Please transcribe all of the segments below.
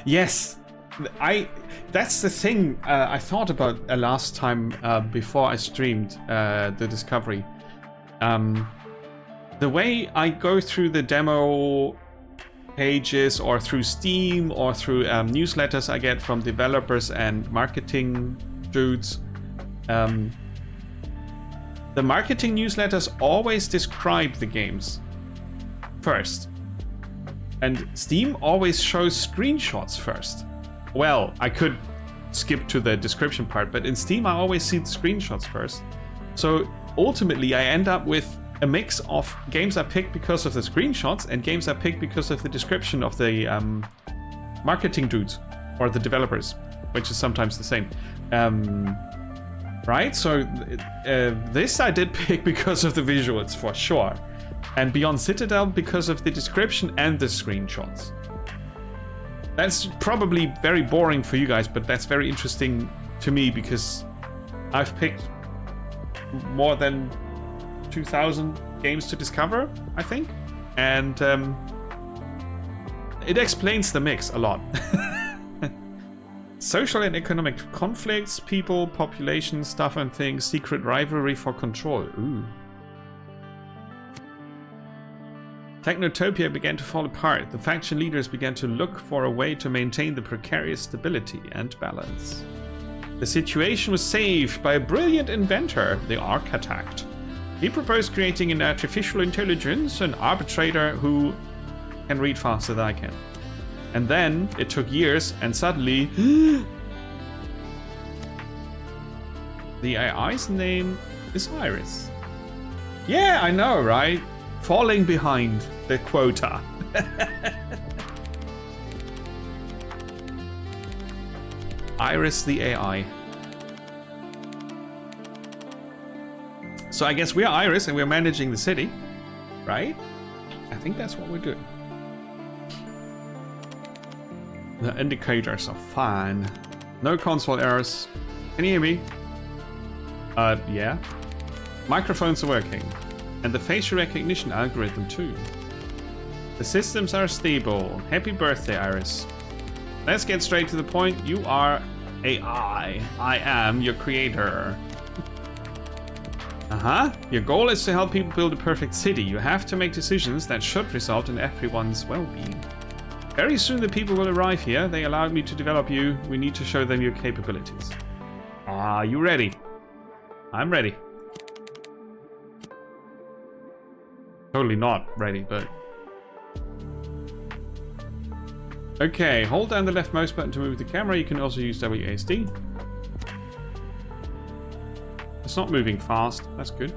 Yes, that's the thing I thought about last time before I streamed the Discovery. The way I go through the demo pages or through Steam or through newsletters I get from developers and marketing dudes, the marketing newsletters always describe the games first. And Steam always shows screenshots first. Well, I could skip to the description part, but in Steam I always see the screenshots first. So ultimately I end up with a mix of games I picked because of the screenshots and games I picked because of the description of the marketing dudes or the developers, which is sometimes the same. Right? So this I did pick because of the visuals for sure. And Beyond Citadel because of the description and the screenshots. That's probably very boring for you guys, but that's very interesting to me because I've picked more than 2,000 games to discover, I think. And it explains the mix a lot. Social and economic conflicts, people, population, stuff and things, secret rivalry for control. Ooh. Technotopia began to fall apart. The faction leaders began to look for a way to maintain the precarious stability and balance. The situation was saved by a brilliant inventor, the Architect. He proposed creating an artificial intelligence, an arbitrator who can read faster than I can. And then it took years, and suddenly the AI's name is Iris. Yeah, I know, right? Falling behind the quota. Iris the AI. So I guess we are Iris and we're managing the city, right? I think that's what we're doing. The indicators are fine. No console errors. Can you hear me? Yeah. Microphones are working. And the facial recognition algorithm too. The systems are stable. Happy birthday, Iris. Let's get straight to the point. You are AI. I am your creator. Your goal is to help people build a perfect city. You have to make decisions that should result in everyone's well-being. Very soon the people will arrive here. They allowed me to develop you. We need to show them your capabilities. Are you ready? I'm ready. Totally not ready, but... Okay, hold down the left mouse button to move the camera. You can also use WASD. It's not moving fast. That's good.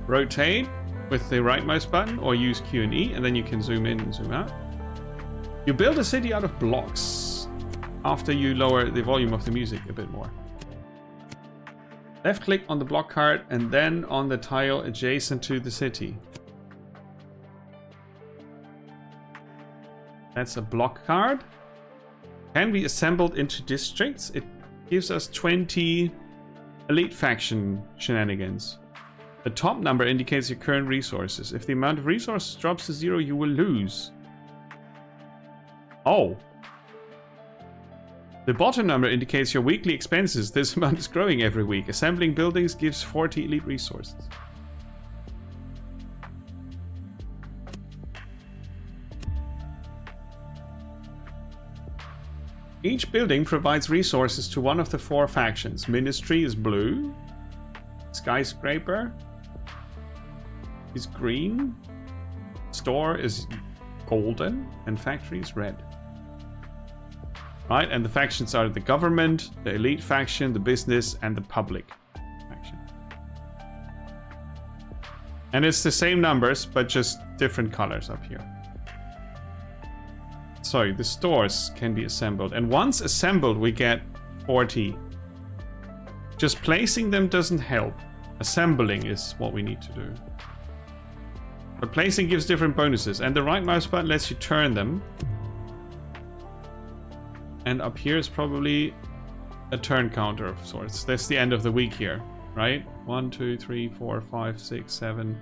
Rotate with the right mouse button or use Q and E, and then you can zoom in and zoom out. You build a city out of blocks after you lower the volume of the music a bit more. Left click on the block card and then on the tile adjacent to the city. That's a block card. Can be assembled into districts. It gives us 20 elite faction shenanigans. The top number indicates your current resources. If the amount of resources drops to 0, you will lose. Oh. The bottom number indicates your weekly expenses. This amount is growing every week. Assembling buildings gives 40 elite resources. Each building provides resources to one of the 4 factions. Ministry is blue. Skyscraper is green. Store is golden. And factory is red. Right, and the factions are the government, the elite faction, the business, and the public faction. And it's the same numbers, but just different colors up here. Sorry, the stores can be assembled. And once assembled, we get 40. Just placing them doesn't help. Assembling is what we need to do. But placing gives different bonuses. And the right mouse button lets you turn them. And up here is probably a turn counter of sorts. That's the end of the week here, right? 1, 2, 3, 4, 5, 6, 7,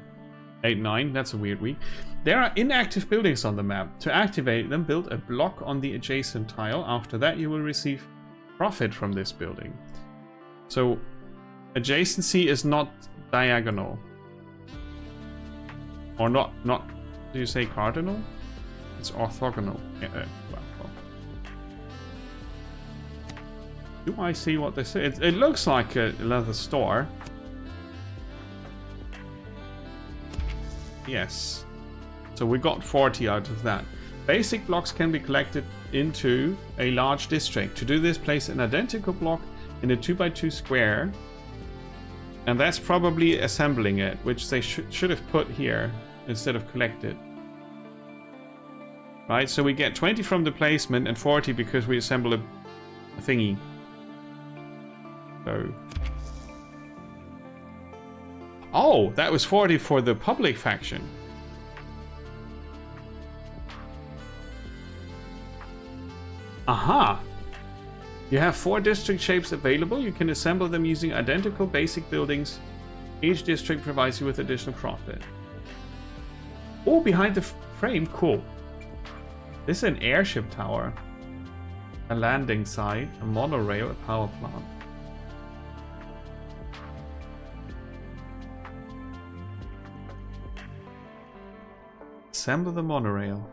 8, 9. That's a weird week. There are inactive buildings on the map. To activate them, build a block on the adjacent tile. After that, you will receive profit from this building. So, adjacency is not diagonal. Or not, do you say cardinal? It's orthogonal. Well. Do I see what this is? It looks like a leather store. Yes. So we got 40 out of that. Basic blocks can be collected into a large district. To do this, place an identical block in a 2x2 square. And that's probably assembling it, which they should have put here instead of collected. Right, so we get 20 from the placement and 40 because we assemble a thingy. So... Oh, that was 40 for the public faction. Aha! You have 4 district shapes available. You can assemble them using identical basic buildings. Each district provides you with additional profit. Oh, behind the frame. Cool. This is an airship tower. A landing site. A monorail. A power plant. Assemble the monorail.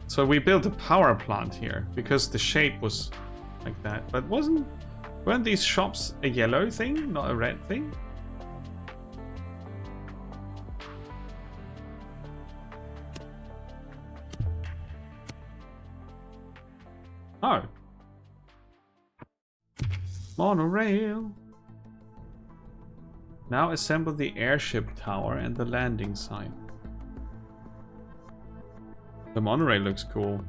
So we built a power plant here because the shape was like that. But weren't these shops a yellow thing, not a red thing? Oh. Monorail. Now assemble the airship tower and the landing site. The monorail looks cool.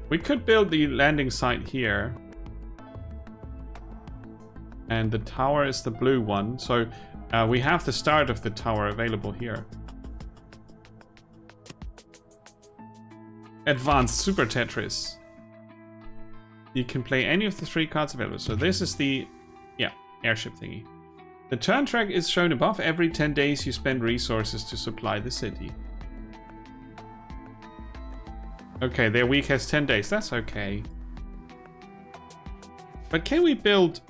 We could build the landing site here. And the tower is the blue one. So we have the start of the tower available here. Advanced Super Tetris. You can play any of the 3 cards available. So this is the airship thingy. The turn track is shown above. Every 10 days you spend resources to supply the city. Okay, their week has 10 days. That's okay. But can we build...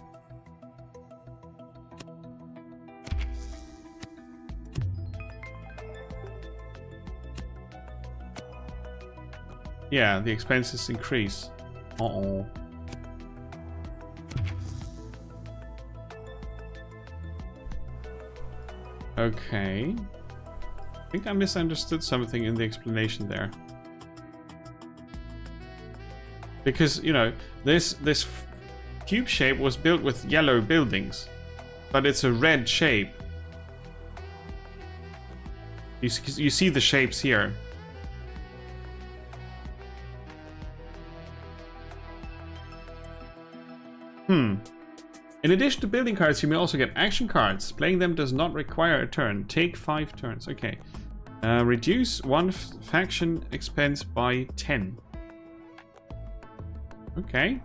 Yeah, the expenses increase. Uh-oh. Okay. I think I misunderstood something in the explanation there. Because, you know, this cube shape was built with yellow buildings. But it's a red shape. You see the shapes here. In addition to building cards, you may also get action cards. Playing them does not require a turn. Take 5 turns. Okay. Reduce one faction expense by 10. Okay.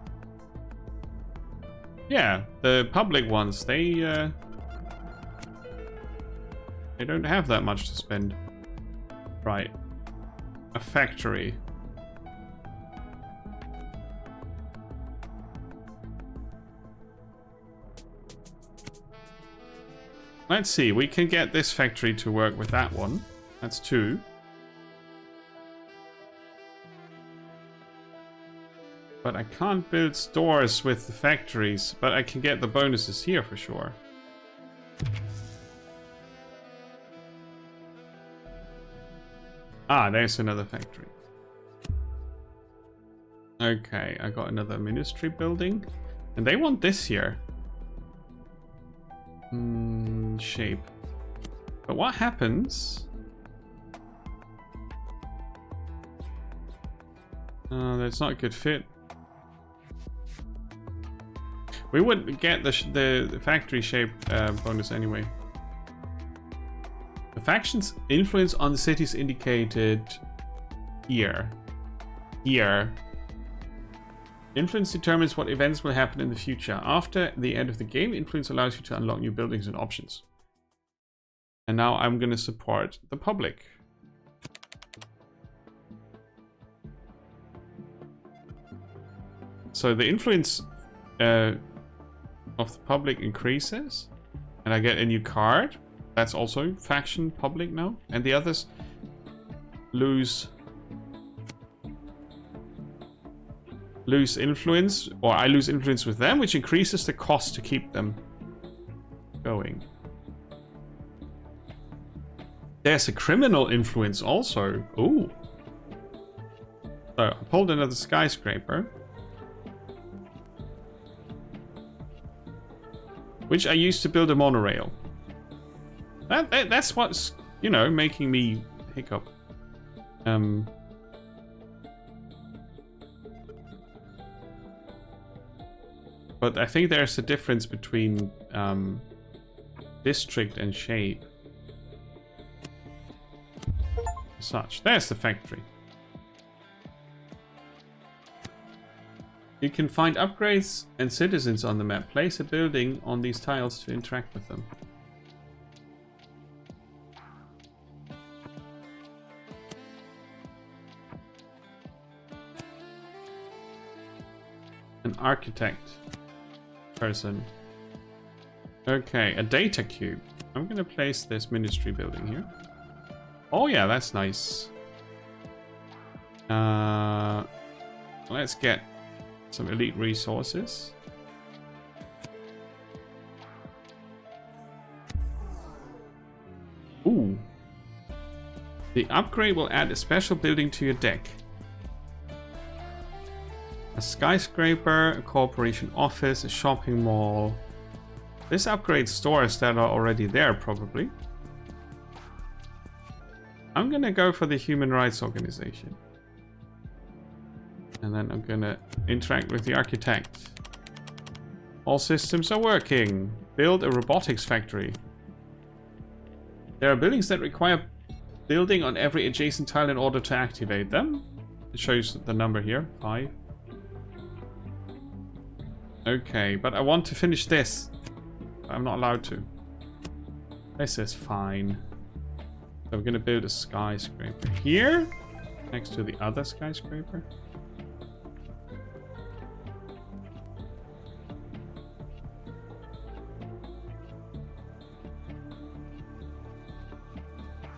Yeah, the public ones, they don't have that much to spend. Right. A factory. Let's see, we can get this factory to work with that one. That's 2. But I can't build stores with the factories, but I can get the bonuses here for sure. Ah, there's another factory. Okay, I got another ministry building. And they want this here. Shape. But what happens? That's not a good fit. We wouldn't get the factory shape bonus anyway. The faction's influence on the cities indicated here. Here. Influence determines what events will happen in the future. After the end of the game, influence allows you to unlock new buildings and options. And now I'm going to support the public. So the influence of the public increases. And I get a new card. That's also faction public now. And the others lose influence, or I lose influence with them, which increases the cost to keep them going. There's a criminal influence also. Ooh. So I pulled another skyscraper, which I used to build a monorail. That's what's, you know, making me hiccup. But I think there's a difference between district and shape. Such. There's the factory. You can find upgrades and citizens on the map. Place a building on these tiles to interact with them. An architect person. Okay, a data cube. I'm gonna place this ministry building here. Oh yeah, that's nice. Let's get some elite resources. Ooh. The upgrade will add a special building to your deck. A skyscraper, a corporation office, a shopping mall. This upgrades stores that are already there, probably. I'm gonna go for the Human Rights Organization. And then I'm gonna interact with the architect. All systems are working. Build a robotics factory. There are buildings that require building on every adjacent tile in order to activate them. It shows the number here, 5. Okay, but I want to finish this. I'm not allowed to. This is fine. So we're gonna build a skyscraper here, next to the other skyscraper.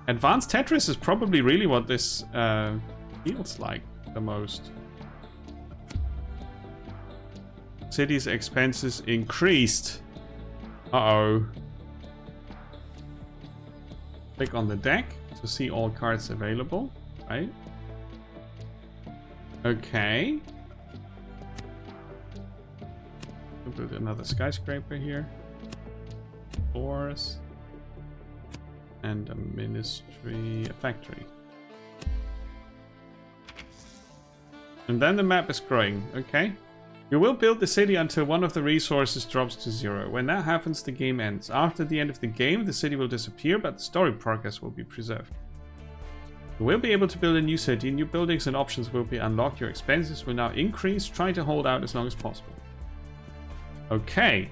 Advanced Tetris is probably really what this feels like the most. City's expenses increased. Uh-oh. Click on the deck to see all cards available, right? Okay. We'll build another skyscraper here. Floors. And a ministry, a factory. And then the map is growing, okay? You will build the city until one of the resources drops to 0. When that happens, the game ends. After the end of the game, the city will disappear, but the story progress will be preserved. You will be able to build a new city, new buildings and options will be unlocked, your expenses will now increase, try to hold out as long as possible. Okay.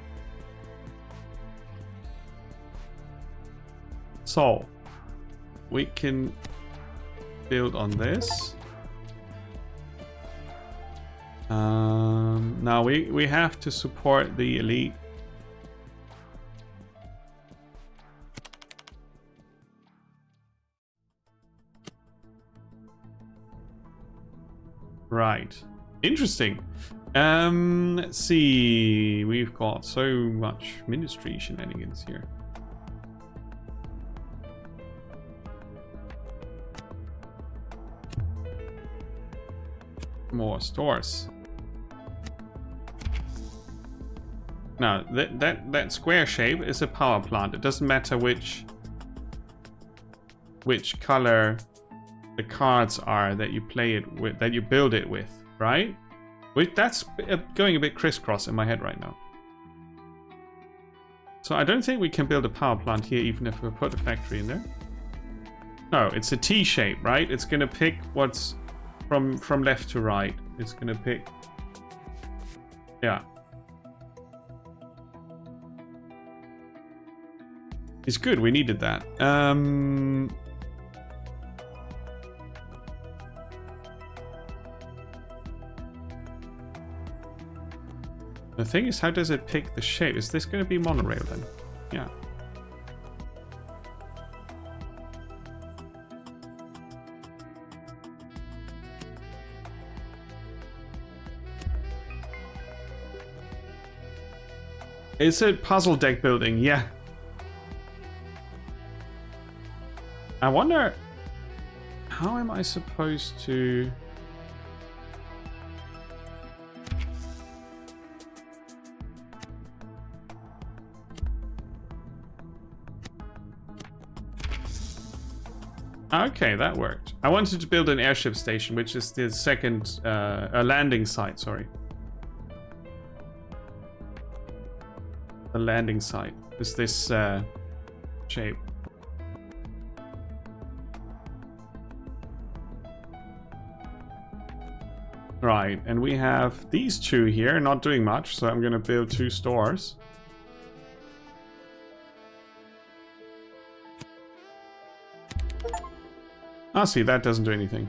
So, we can build on this. Now we have to support the elite. Right. Interesting. Let's see. We've got so much ministry shenanigans here. More stores. Now that square shape is a power plant. It doesn't matter which color the cards are that you play it with, that you build it with, right? That's going a bit crisscross in my head right now. So I don't think we can build a power plant here, even if we put a factory in there. No, it's a T shape, right? It's gonna pick what's from left to right. It's gonna pick. Yeah. It's good. We needed that. The thing is, how does it pick the shape? Is this going to be monorail then? Yeah. It's a puzzle deck building, yeah. I wonder, how am I supposed to... Okay, that worked. I wanted to build an airship station, which is the second, a landing site, sorry. The landing site is this shape. Right, and we have these two here, not doing much, so I'm gonna build 2 stores. Ah, see, that doesn't do anything.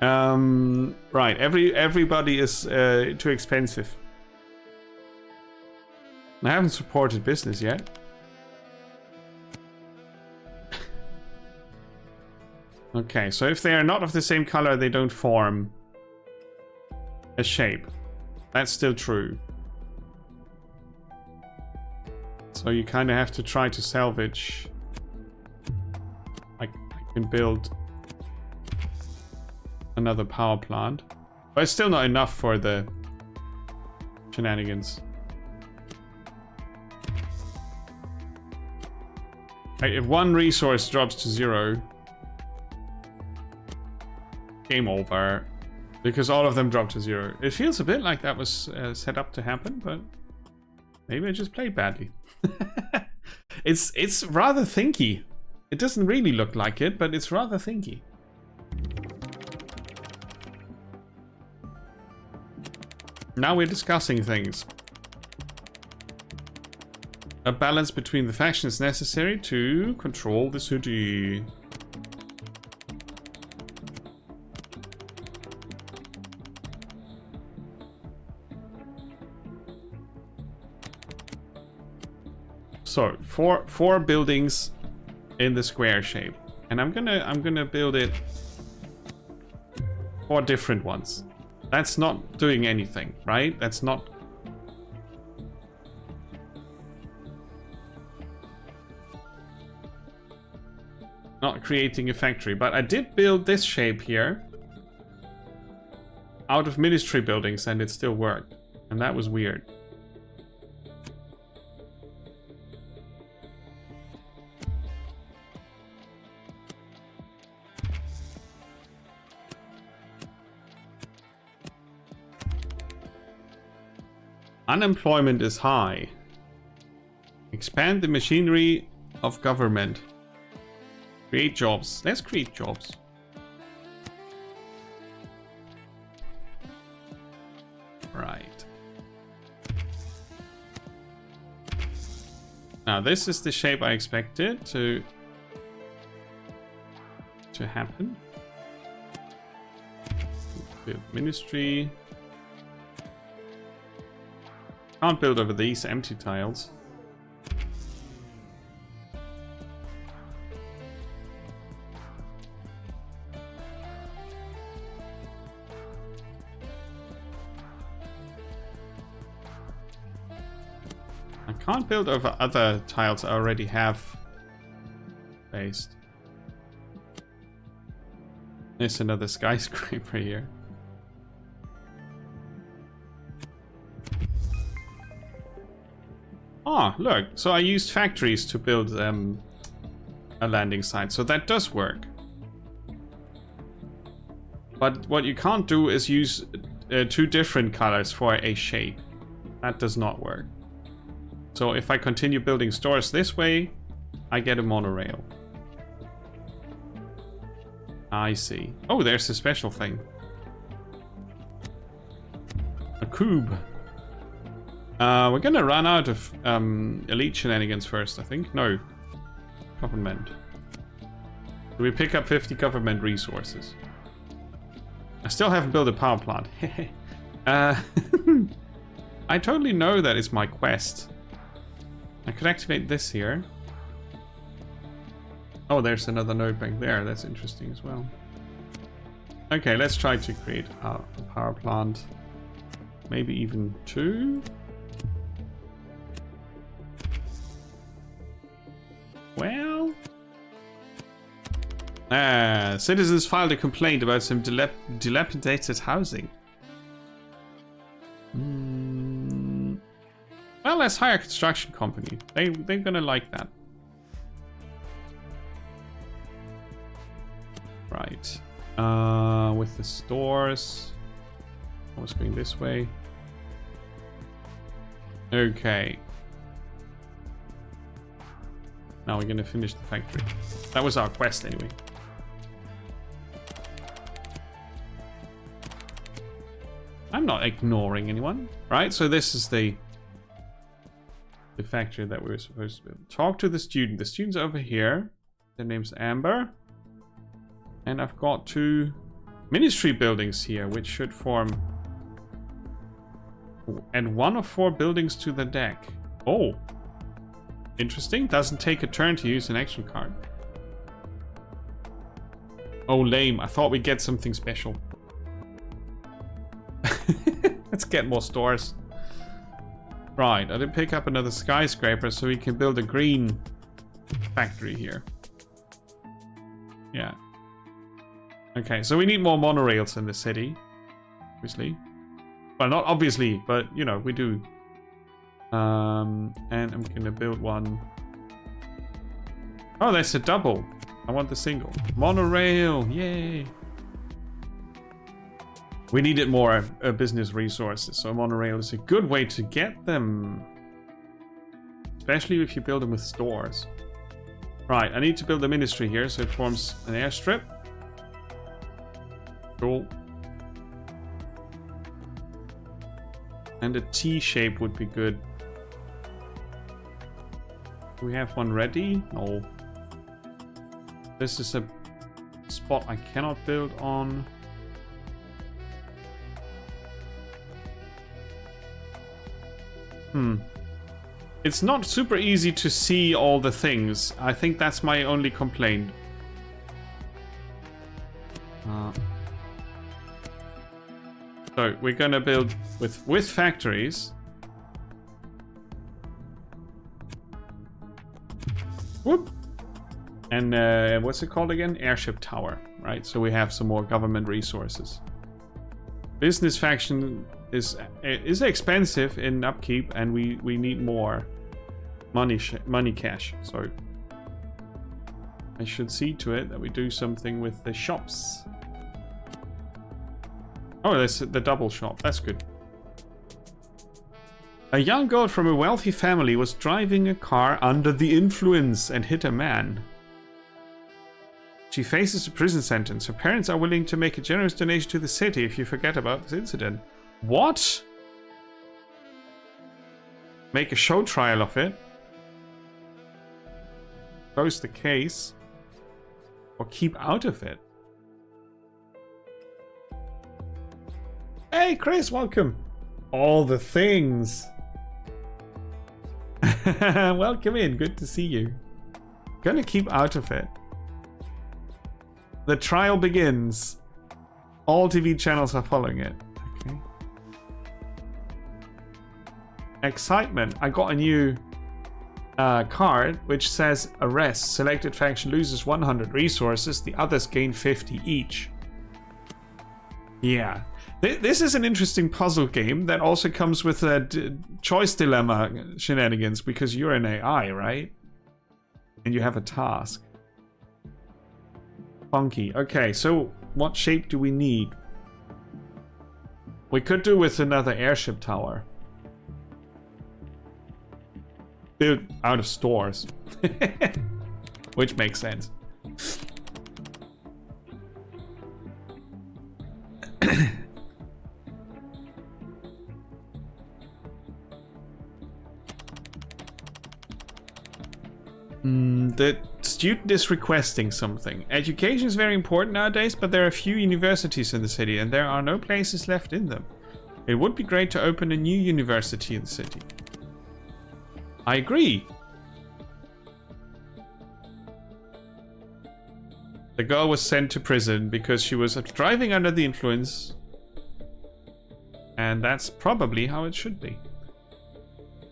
Right, everybody is too expensive. I haven't supported business yet. Okay, so if they are not of the same color, they don't form a shape. That's still true. So you kind of have to try to salvage. I can build another power plant, but it's still not enough for the shenanigans. Right, if one resource drops to 0, game over, because all of them drop to 0. It feels a bit like that was set up to happen, but maybe I just played badly. It's rather thinky. It doesn't really look like it, but it's rather thinky. Now we're discussing things. A balance between the factions necessary to control the city. So four buildings in the square shape, and I'm gonna build it 4 different ones. That's not doing anything, right? That's not. Not creating a factory, but I did build this shape here out of ministry buildings, and it still worked, and that was weird. Unemployment is high. Expand the machinery of government. Create jobs. Let's create jobs. Right. Now this is the shape I expected to happen. Build ministry. Can't build over these empty tiles. I can't build over other tiles I already have placed. There's another skyscraper here. Ah, look. So I used factories to build a landing site. So that does work. But what you can't do is use 2 different colors for a shape. That does not work. So if I continue building stores this way, I get a monorail. I see. Oh, there's a special thing. A cube. We're gonna run out of elite shenanigans first, I think. No. Government. Do we pick up 50 government resources? I still haven't built a power plant. I totally know that is my quest. I could activate this here. Oh, there's another node bank there. That's interesting as well. Okay, let's try to create a power plant. Maybe even 2? Well... citizens filed a complaint about some dilapidated housing. Well, let's hire a construction company. They're gonna like that. Right. With the stores. I was going this way. Okay. Now we're gonna finish the factory. That was our quest anyway. I'm not ignoring anyone. Right, so this is the factory that we were supposed to build. Talk to the student. The student's over here. Their name's Amber. And I've got 2 ministry buildings here, which should form... Add 1 of 4 buildings to the deck. Oh. Interesting. Doesn't take a turn to use an action card. Oh, lame. I thought we'd get something special. Let's get more stores. Right. I did pick up another skyscraper so we can build a green factory here. Yeah. Okay, so we need more monorails in the city. Obviously. Well, not obviously, but, you know, we do. And I'm gonna build one. Oh, that's a double. I want the single. Monorail, yay. We needed more business resources, so monorail is a good way to get them. Especially if you build them with stores. Right, I need to build a ministry here, so it forms an airstrip. Cool. And a T shape would be good. Do we have one ready? No. This is a spot I cannot build on. It's not super easy to see all the things. I think that's my only complaint. So we're gonna build with factories. Whoop. And what's it called again? Airship tower, right? So we have some more government resources. Business faction is expensive in upkeep, and we need more money cash. So I should see to it that we do something with the shops. Oh, that's the double shop. That's good. A young girl from a wealthy family was driving a car under the influence and hit a man. She faces a prison sentence. Her parents are willing to make a generous donation to the city if you forget about this incident. What? Make a show trial of it? Close the case? Or keep out of it? Hey Chris, welcome! All the things! Welcome in, good to see you. Gonna keep out of it. The trial begins. All TV channels are following it. Okay. Excitement. I got a new card which says arrest. Selected faction loses 100 resources. The others gain 50 each. Yeah. This is an interesting puzzle game that also comes with a choice dilemma shenanigans because you're an AI, right? And you have a task. Funky. Okay, so what shape do we need? We could do with another airship tower. Built out of stores. Which makes sense. The student is requesting something. Education is very important nowadays, but there are few universities in the city and there are no places left in them. It would be great to open a new university in the city. I agree. The girl was sent to prison because she was driving under the influence. And that's probably how it should be.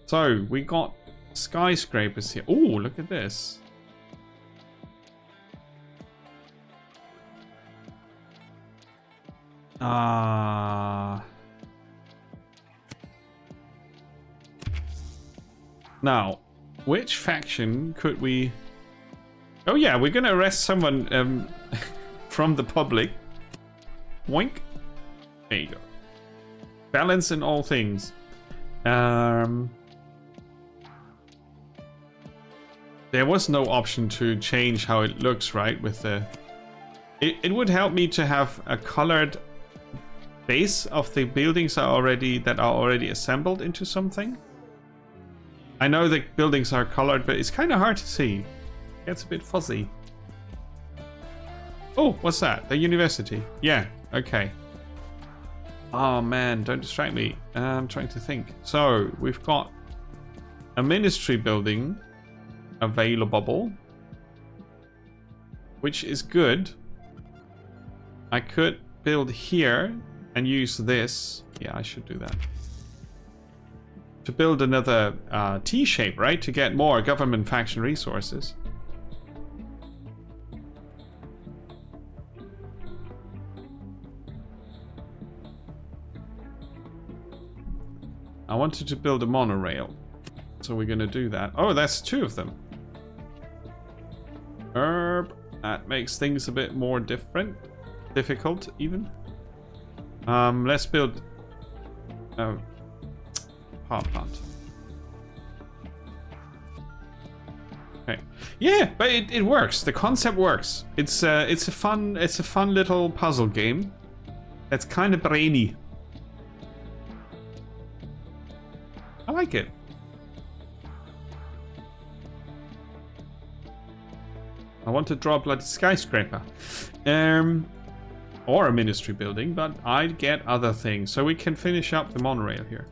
So, we got skyscrapers here. Oh, look at this. Now, which faction could we... Oh yeah, we're gonna arrest someone from the public. Boink. There you go. Balance in all things. There was no option to change how it looks, right? With the... It would help me to have a colored base of the buildings that are already assembled into something. I know the buildings are colored, but it's kind of hard to see. It gets a bit fuzzy. Oh, what's that? The university. Yeah, okay. Oh man, don't distract me. I'm trying to think. So, we've got a ministry building available, which is good. I could build here and use this. Yeah, I should do that. To build another T-shape, right? To get more government faction resources. I wanted to build a monorail. So we're gonna do that. Oh, that's two of them. That makes things a bit more difficult even. Let's build a power plant. Okay. Yeah, but it works. The concept works. It's a fun little puzzle game. That's kind of brainy. I like it. I want to draw a bloody skyscraper. Or a ministry building, but I'd get other things. So we can finish up the monorail here.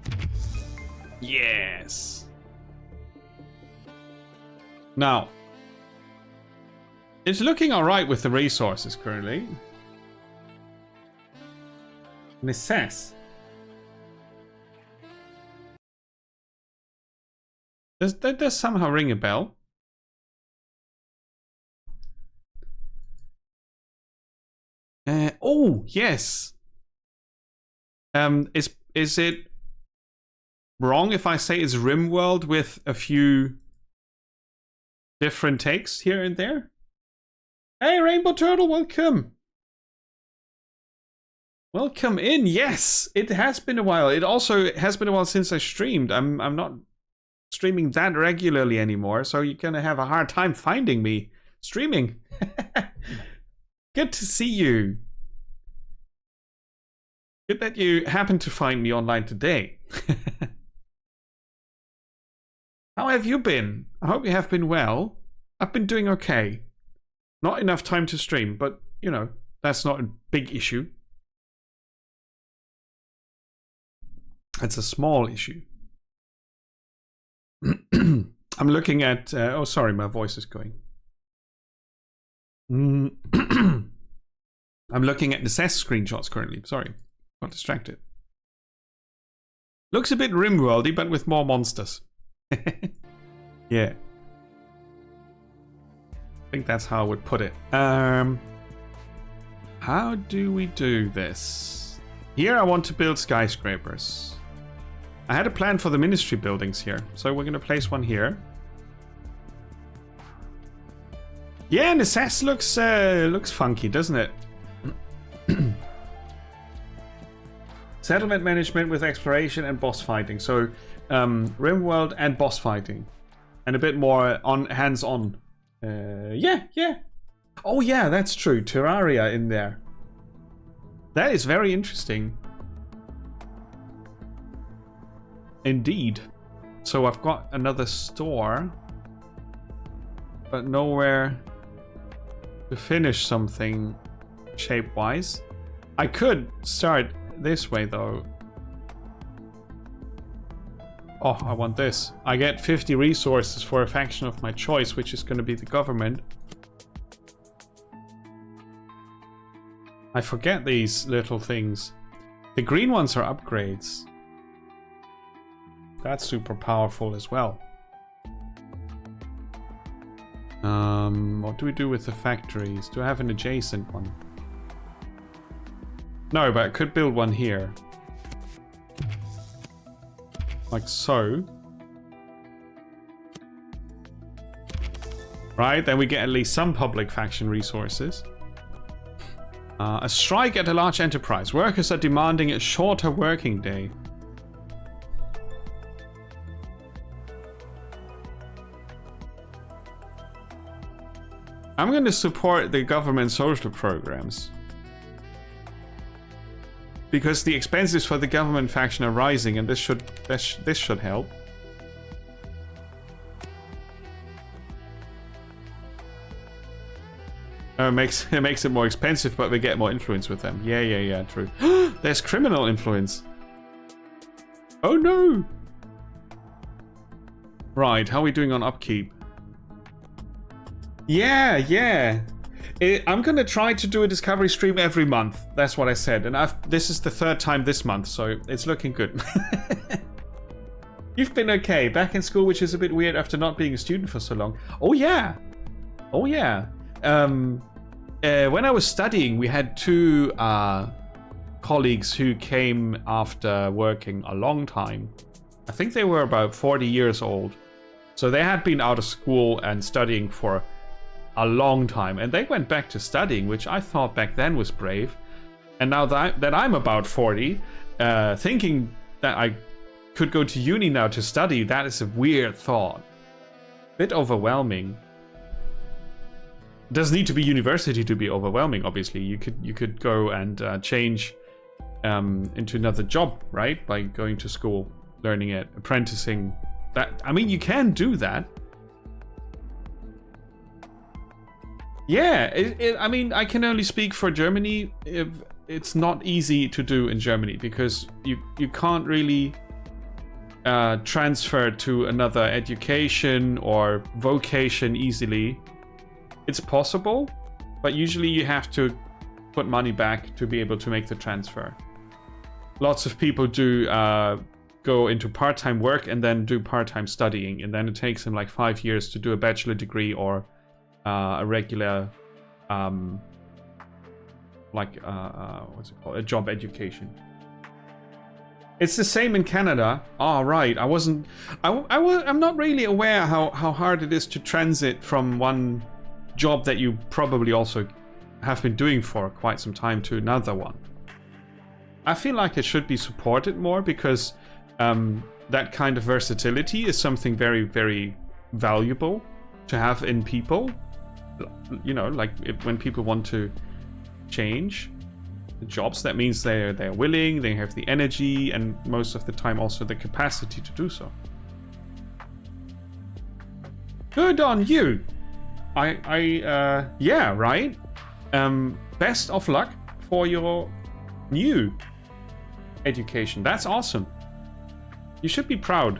Yes! Now, it's looking alright with the resources currently. Necess. That does somehow ring a bell. Oh, yes. Is it wrong if I say it's RimWorld with a few different takes here and there? Hey, Rainbow Turtle, welcome. Welcome in. Yes, it has been a while. It also has been a while since I streamed. I'm not streaming that regularly anymore, so you're gonna have a hard time finding me streaming. Good to see you. Good that you happened to find me online today. How have you been? I hope you have been well. I've been doing okay. Not enough time to stream, but, you know, that's not a big issue. It's a small issue. I'm looking at... oh, sorry, my voice is going. I'm looking at the CES screenshots currently. Sorry, got distracted. Looks a bit RimWorldy, but with more monsters. Yeah. I think that's how I would put it. How do we do this? Here I want to build skyscrapers. I had a plan for the ministry buildings here, so we're going to place one here. Yeah, and the SAS looks funky, doesn't it? Settlement management with exploration and boss fighting. So, RimWorld and boss fighting, and a bit more on hands-on. Yeah. Oh yeah, that's true. Terraria in there. That is very interesting. Indeed. So I've got another store. but nowhere to finish something shape-wise. I could start this way though. Oh, I want this. I get 50 resources for a faction of my choice, which is going to be the government. I forget these little things. The green ones are upgrades. That's super powerful as well. What do we do with the factories? Do I have an adjacent one? No, but I could build one here. Like so. Right, then we get at least some public faction resources. A strike at a large enterprise. Workers are demanding a shorter working day. I'm going to support the government social programs. Because the expenses for the government faction are rising, and this should help. It makes it more expensive, but we get more influence with them. Yeah, true. There's criminal influence. Oh no! Right, how are we doing on upkeep? Yeah. I'm gonna try to do a discovery stream every month. That's what I said, and this is the 3rd time this month, so it's looking good. You've been okay. Back in school, which is a bit weird after not being a student for so long. Oh yeah. When I was studying, we had 2 colleagues who came after working a long time. I think they were about 40 years old. So they had been out of school and studying for a long time. And they went back to studying, which I thought back then was brave. And now that I'm about 40, thinking that I could go to uni now to study, that is a weird thought. Bit overwhelming. Doesn't need to be university to be overwhelming, obviously. You could go and change into another job, right? By going to school, learning it, apprenticing. I mean, you can do that. Yeah, I mean, I can only speak for Germany. It's not easy to do in Germany because you can't really transfer to another education or vocation easily. It's possible, but usually you have to put money back to be able to make the transfer. Lots of people do go into part-time work and then do part-time studying, and then it takes them like 5 years to do a bachelor degree or a regular what's it called, a job education. It's the same in Canada. Right. I'm not really aware how hard it is to transit from one job that you probably also have been doing for quite some time to another one. I feel like it should be supported more because that kind of versatility is something very, very valuable to have in people. You know, like when people want to change jobs, that means they're willing, they have the energy, and most of the time also the capacity to do so. Good on you. Yeah, right. Best of luck for your new education. That's awesome. You should be proud.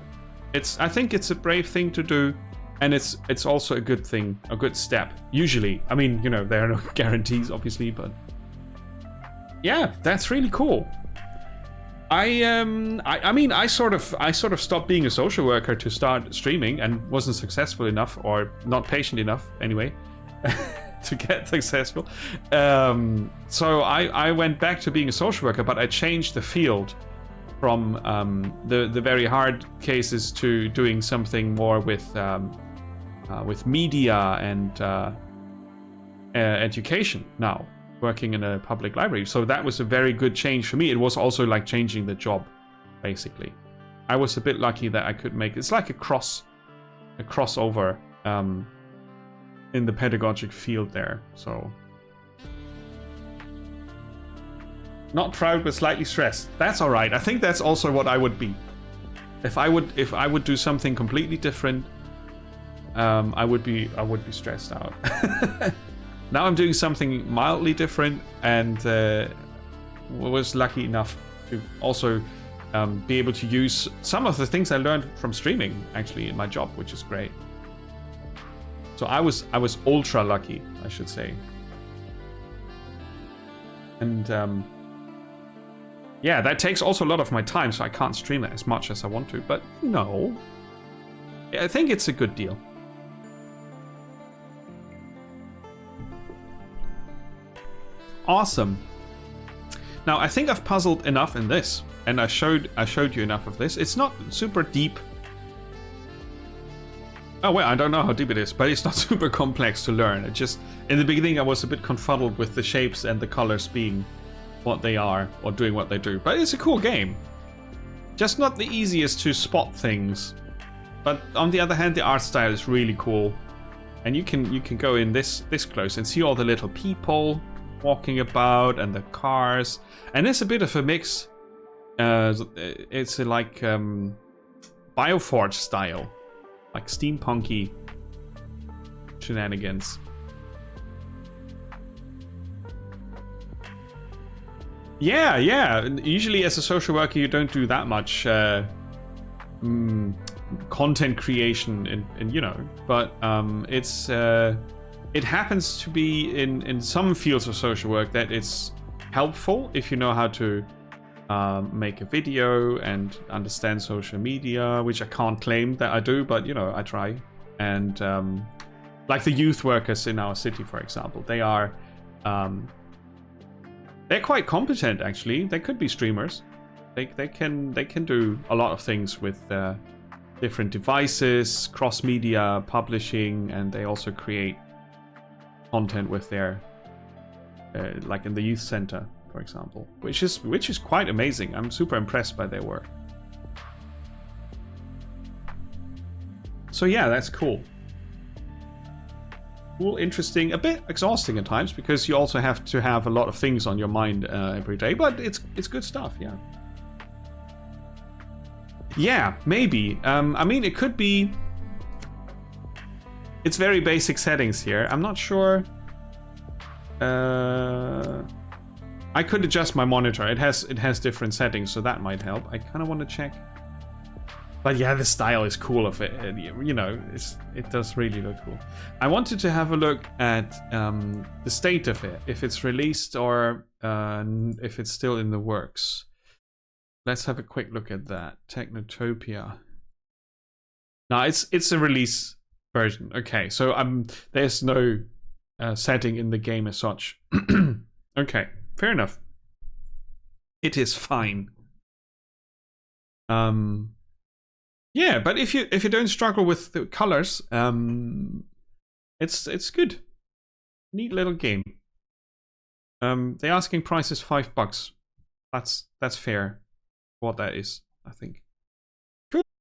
I think it's a brave thing to do, and it's also a good thing, a good step. Usually, I mean, you know, there are no guarantees, obviously, but yeah, that's really cool. I mean, I sort of stopped being a social worker to start streaming and wasn't successful enough, or not patient enough anyway, to get successful. So I went back to being a social worker, but I changed the field from the very hard cases to doing something more with media and education now, working in a public library. So that was a very good change for me. It was also like changing the job, basically. I was a bit lucky that I could make it's like a crossover in the pedagogic field there. So not proud but slightly stressed. That's all right. I think that's also what I would be. If I would do something completely different, I would be stressed out. Now I'm doing something mildly different, and was lucky enough to also be able to use some of the things I learned from streaming actually in my job, which is great. So I was ultra lucky, I should say. And yeah, that takes also a lot of my time, so I can't stream it as much as I want to. But no, I think it's a good deal. Awesome. Now I think I've puzzled enough in this, and I showed you enough of this. It's not super deep. Oh well, I don't know how deep it is, but it's not super complex to learn. It just, in the beginning I was a bit confuddled with the shapes and the colors being what they are or doing what they do. But it's a cool game. Just not the easiest to spot things. But on the other hand, the art style is really cool. And you can go in this close and see all the little people walking about and the cars. And it's a bit of a mix. It's like Bioforge style. Like steampunky shenanigans. Yeah. Usually as a social worker you don't do that much content creation in you know, but it happens to be in some fields of social work that it's helpful if you know how to make a video and understand social media, which I can't claim that I do, but you know, I try. And like the youth workers in our city, for example, they are they're quite competent actually. They could be streamers. They can do a lot of things with different devices, cross-media publishing, and they also create content with their like in the youth center, for example, which is quite amazing. I'm super impressed by their work. So yeah, that's cool. Cool, interesting, a bit exhausting at times because you also have to have a lot of things on your mind every day, but it's good stuff, yeah. Yeah, maybe. I mean, it could be. It's very basic settings here. I'm not sure. I could adjust my monitor. It has different settings, so that might help. I kind of want to check. But yeah, the style is cool of it. You know, it does really look cool. I wanted to have a look at the state of it, if it's released or if it's still in the works. Let's have a quick look at that. Technotopia. Now it's a release version. Okay, so there's no setting in the game as such. Okay, fair enough. It is fine. Yeah, but if you don't struggle with the colors, it's good. Neat little game. The asking price is $5. That's fair. What that is, I think.